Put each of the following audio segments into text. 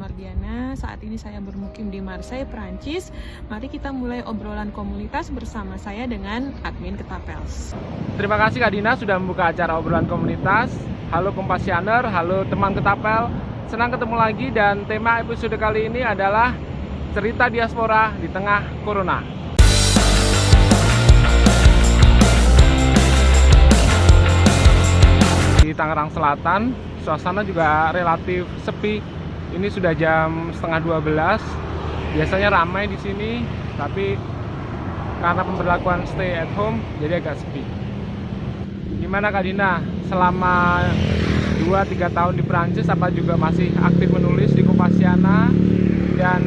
Mardiana. Saat ini saya bermukim di Marseille, Prancis. Mari kita mulai obrolan komunitas bersama saya dengan admin Ketapels. Terima kasih Kak Dina sudah membuka acara obrolan komunitas. Halo Kompasianer, halo teman Ketapel. Senang ketemu lagi dan tema episode kali ini adalah cerita diaspora di tengah Corona. Di Tangerang Selatan, suasana juga relatif sepi. Ini sudah jam setengah 12. Biasanya ramai di sini, tapi karena pemberlakuan stay at home, jadi agak sepi. Gimana Kak Dina? Selama 2-3 tahun di Prancis, apa juga masih aktif menulis di Kompasiana? Dan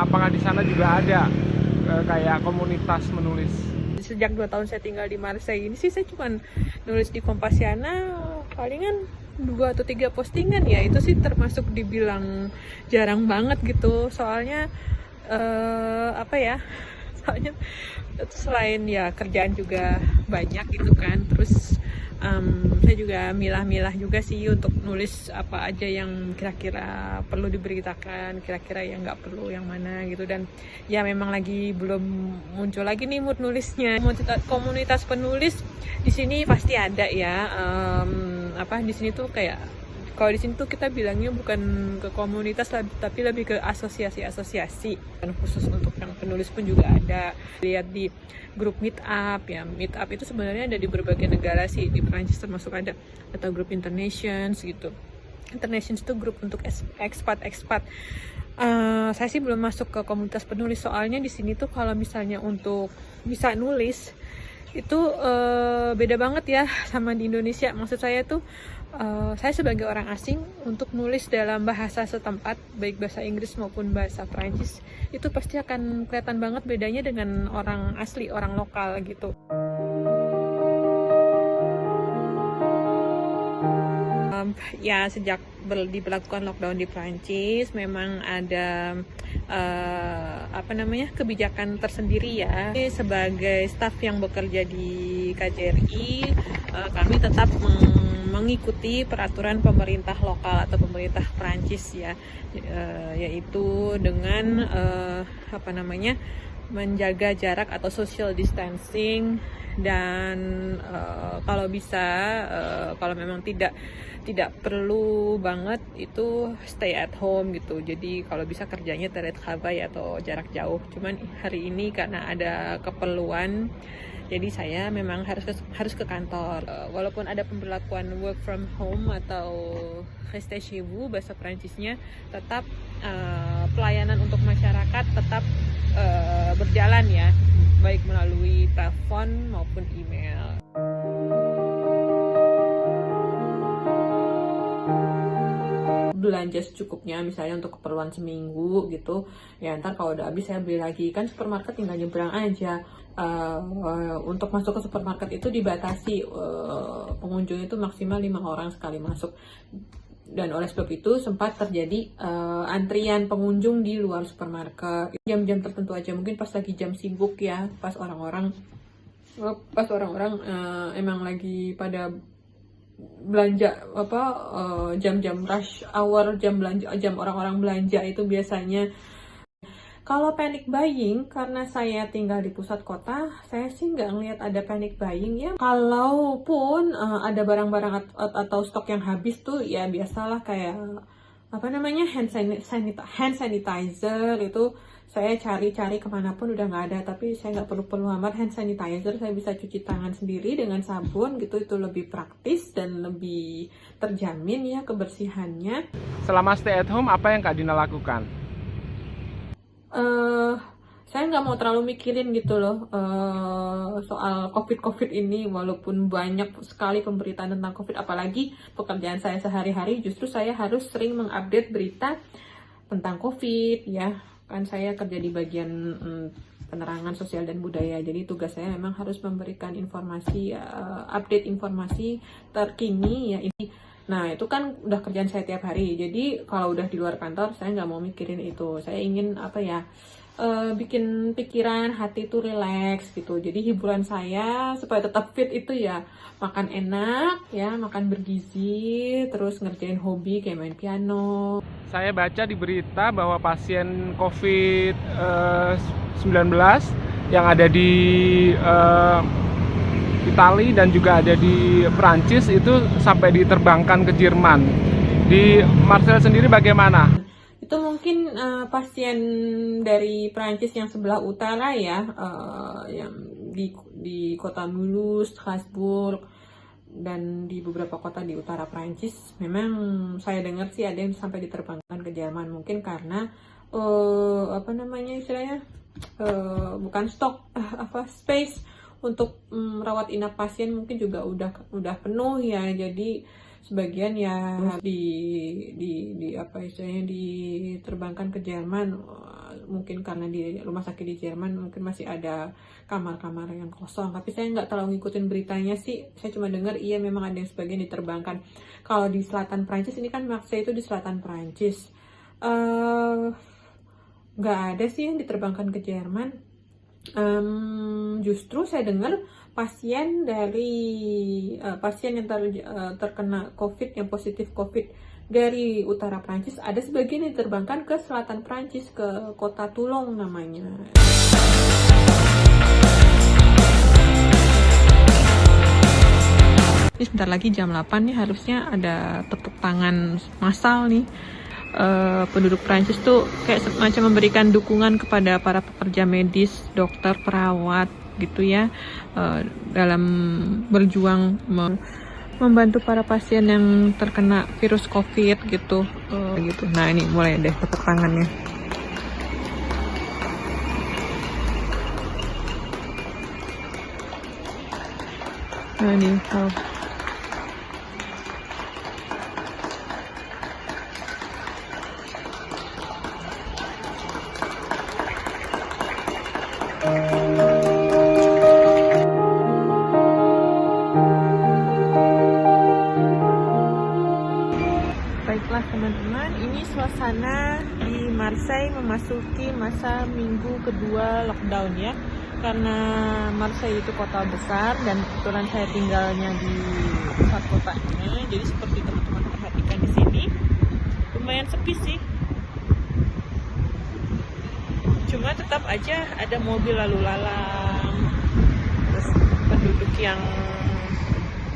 apakah di sana juga ada kayak komunitas menulis? Sejak 2 tahun saya tinggal di Marseille ini sih saya cuma nulis di Kompasiana palingan 2 atau 3 postingan ya. Itu sih termasuk dibilang jarang banget gitu. Soalnya soalnya selain ya kerjaan juga banyak gitu kan. Terus saya juga milah-milah juga sih untuk nulis apa aja yang kira-kira perlu diberitakan, kira-kira yang nggak perlu yang mana gitu. Dan ya memang lagi belum muncul lagi nih mood nulisnya. Komunitas penulis di sini pasti ada ya. Di sini tuh kayak, kalau di sini tuh kita bilangnya bukan ke komunitas tapi lebih ke asosiasi-asosiasi. Dan khusus untuk yang penulis pun juga ada. Lihat di grup meetup ya. Meetup itu sebenarnya ada di berbagai negara sih. Di Prancis termasuk ada, atau grup Internations gitu. Internations itu grup untuk expat. Saya sih belum masuk ke komunitas penulis, soalnya di sini tuh kalau misalnya untuk bisa nulis itu beda banget ya sama di Indonesia. Maksud saya tuh saya sebagai orang asing untuk nulis dalam bahasa setempat, baik bahasa Inggris maupun bahasa Prancis, itu pasti akan kelihatan banget bedanya dengan orang asli, orang lokal gitu. Ya sejak diberlakukan lockdown di Prancis memang ada kebijakan tersendiri ya. Sebagai staf yang bekerja di KJRI, kami tetap mengikuti peraturan pemerintah lokal atau pemerintah Prancis ya, yaitu dengan menjaga jarak atau social distancing. Dan kalau bisa, kalau memang tidak perlu banget itu stay at home gitu. Jadi kalau bisa kerjanya teletravail atau jarak jauh. Cuman hari ini karena ada keperluan, jadi saya memang harus ke kantor. Walaupun ada pemberlakuan work from home atau restez chez vous bahasa Prancisnya, tetap pelayanan untuk masyarakat tetap berjalan ya, baik melalui telepon maupun email. Belanja secukupnya, misalnya untuk keperluan seminggu gitu ya, ntar kalau udah habis saya beli lagi. Kan supermarket tinggal nyebrang aja. Untuk masuk ke supermarket itu dibatasi, pengunjung itu maksimal 5 orang sekali masuk. Dan oleh sebab itu sempat terjadi antrian pengunjung di luar supermarket. Jam-jam tertentu aja, mungkin pas lagi jam sibuk ya, pas orang-orang emang lagi pada belanja, jam-jam rush hour, jam orang-orang belanja itu biasanya. Kalau panic buying, karena saya tinggal di pusat kota, saya sih nggak ngeliat ada panic buying ya. Kalaupun ada barang-barang atau stok yang habis tuh ya biasalah, kayak hand sanitizer itu saya cari-cari kemanapun udah nggak ada. Tapi saya nggak perlu amat hand sanitizer, saya bisa cuci tangan sendiri dengan sabun gitu. Itu lebih praktis dan lebih terjamin ya kebersihannya. Selama stay at home, apa yang Kak Dina lakukan? Saya nggak mau terlalu mikirin gitu loh soal COVID ini, walaupun banyak sekali pemberitaan tentang COVID. Apalagi pekerjaan saya sehari-hari, justru saya harus sering mengupdate berita tentang COVID ya. Kan saya kerja di bagian penerangan sosial dan budaya, jadi tugas saya memang harus memberikan informasi, update informasi terkini ya. Nah itu kan udah kerjaan saya tiap hari, jadi kalau udah di luar kantor saya nggak mau mikirin itu. Saya ingin bikin pikiran hati itu rileks gitu. Jadi hiburan saya supaya tetap fit itu ya makan enak ya, makan bergizi, terus ngerjain hobi kayak main piano. Saya baca di berita bahwa pasien COVID-19 yang ada di Italia dan juga ada di Prancis itu sampai diterbangkan ke Jerman. Di Marseille sendiri bagaimana? Itu mungkin pasien dari Prancis yang sebelah utara ya, yang di kota Mulhouse, Strasbourg, dan di beberapa kota di utara Prancis. Memang saya dengar sih ada yang sampai diterbangkan ke Jerman, mungkin karena apa namanya istilahnya, bukan stok space untuk merawat inap pasien mungkin juga udah penuh ya. Jadi sebagian ya di apa istilahnya diterbangkan ke Jerman, mungkin karena di rumah sakit di Jerman mungkin masih ada kamar-kamar yang kosong. Tapi saya nggak terlalu ngikutin beritanya sih, saya cuma dengar iya memang ada yang sebagian diterbangkan. Kalau di selatan Prancis, ini kan Marseille itu di selatan Prancis, nggak ada sih yang diterbangkan ke Jerman. Justru saya dengar pasien yang terkena COVID, yang positif COVID dari utara Prancis, ada sebagian yang diterbangkan ke selatan Prancis, ke kota Toulon namanya. Ini sebentar lagi jam 8 nih, harusnya ada tepuk tangan massal nih. Penduduk Prancis tuh kayak semacam memberikan dukungan kepada para pekerja medis, dokter, perawat gitu ya, dalam berjuang membantu para pasien yang terkena virus COVID gitu. Nah ini mulai deh tepuk tangannya. Nah ini baiklah teman-teman, ini suasana di Marseille memasuki masa minggu kedua lockdown ya. Karena Marseille itu kota besar dan kebetulan saya tinggalnya di pusat kotanya, jadi seperti teman-teman perhatikan di sini lumayan sepi sih. Cuma tetap aja ada mobil lalu lalang, terus penduduk yang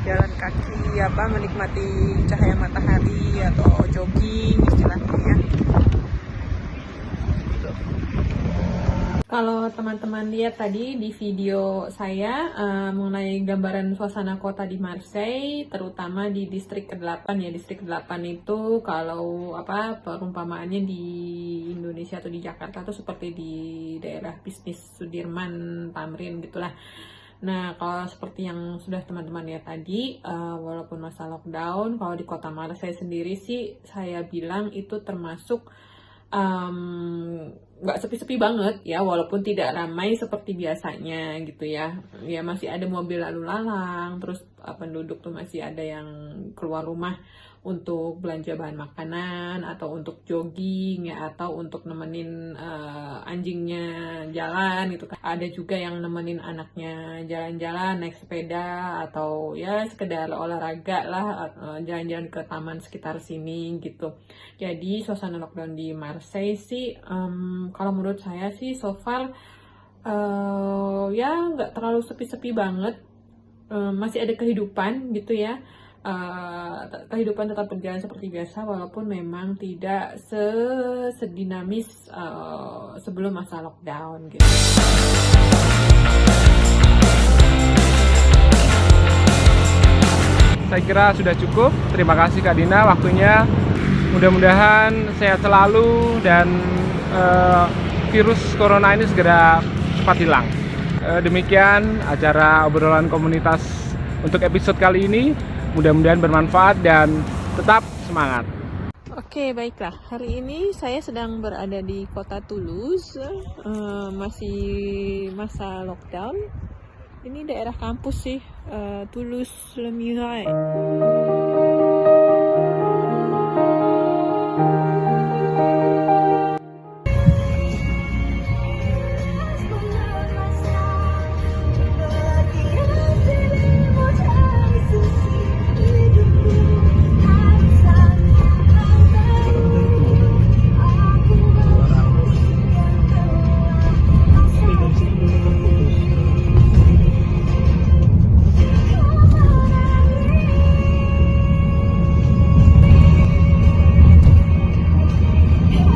jalan kaki menikmati cahaya matahari atau jogging istilahnya ya. Kalau teman-teman lihat tadi di video saya mengenai gambaran suasana kota di Marseille, terutama di distrik ke-8 ya. Distrik ke-8 itu kalau perumpamaannya di Indonesia atau di Jakarta tuh seperti di daerah bisnis Sudirman, Tamrin gitulah. Nah, kalau seperti yang sudah teman-teman lihat tadi, walaupun masa lockdown, kalau di kota Marseille sendiri sih saya bilang itu termasuk nggak sepi-sepi banget ya, walaupun tidak ramai seperti biasanya gitu ya. Ya masih ada mobil lalu lalang, terus penduduk tuh masih ada yang keluar rumah untuk belanja bahan makanan atau untuk jogging ya, atau untuk nemenin anjingnya jalan gitu kan. Ada juga yang nemenin anaknya jalan-jalan naik sepeda atau ya sekedar olahraga lah, jalan-jalan ke taman sekitar sini gitu. Jadi suasana lockdown di Marseille sih kalau menurut saya sih so far ya nggak terlalu sepi-sepi banget, masih ada kehidupan gitu ya. Kehidupan tetap berjalan seperti biasa walaupun memang tidak sedinamis sebelum masa lockdown gitu. Saya kira sudah cukup. Terima kasih Kak Dina waktunya. Mudah-mudahan sehat selalu dan virus corona ini segera cepat hilang. Demikian acara obrolan komunitas untuk episode kali ini. Mudah-mudahan bermanfaat dan tetap semangat. Oke, baiklah. Hari ini saya sedang berada di kota Toulouse, masih masa lockdown. Ini daerah kampus sih, Toulouse-le-Mirail.